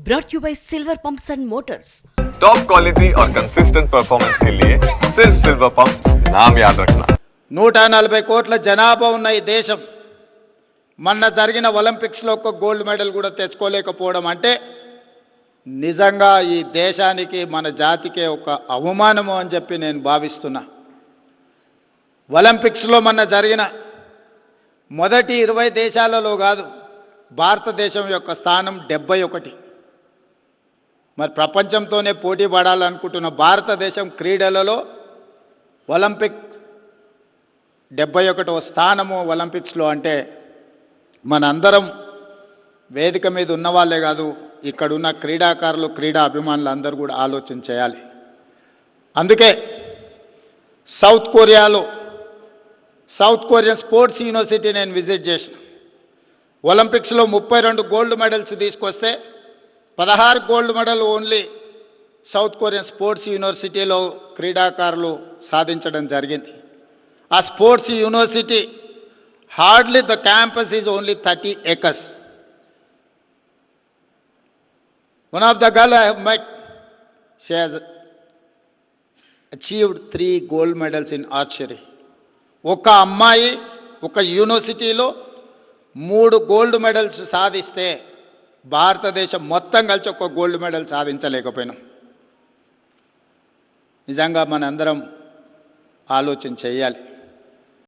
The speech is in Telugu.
brought you by Silver Pumps and Motors. Top quality और कंसिस्टेंट परफॉर्मेंस के लिए सिर्फ सिल्वर पंप्स नाम याद रखना. 140 కోట్ల జనాభా ఉన్న ఈ దేశం మొన్న జరిగిన ఒలింపిక్స్లో ఒక గోల్డ్ మెడల్ కూడా తెచ్చుకోలేకపోవడం అంటే నిజంగా ఈ దేశానికి మన జాతికే ఒక అవమానము అని చెప్పి నేను భావిస్తున్నా. ఒలింపిక్స్లో మొన్న జరిగిన మొదటి 20 దేశాలలో కాదు, భారతదేశం యొక్క స్థానం 71. మరి ప్రపంచంతోనే పోటీ పడాలనుకుంటున్న భారతదేశం క్రీడలలో ఒలింపిక్ 71వ స్థానము ఒలింపిక్స్లో అంటే మనందరం వేదిక మీద ఉన్నవాళ్ళే కాదు, ఇక్కడున్న క్రీడాకారులు క్రీడా అభిమానులు అందరూ కూడా ఆలోచన చేయాలి. అందుకే సౌత్ కొరియన్ స్పోర్ట్స్ యూనివర్సిటీ నేను విజిట్ చేసిన. ఒలింపిక్స్లో 32 గోల్డ్ మెడల్స్ తీసుకొస్తే 16 gold medal only south Korean sports యూనివర్సిటీలో క్రీడాకారులు సాధించడం జరిగింది. ఆ sports university hardly the campus is only 30 acres. One of the girl I have met, she has achieved 3 gold medals in archery. ఒక అమ్మాయి ఒక యూనివర్సిటీలో 3 గోల్డ్ మెడల్స్ సాధిస్తే భారతదేశం మొత్తం కలిసి ఒక గోల్డ్ మెడల్ సాధించలేకపోయినాం. నిజంగా మనందరం ఆలోచన చేయాలి.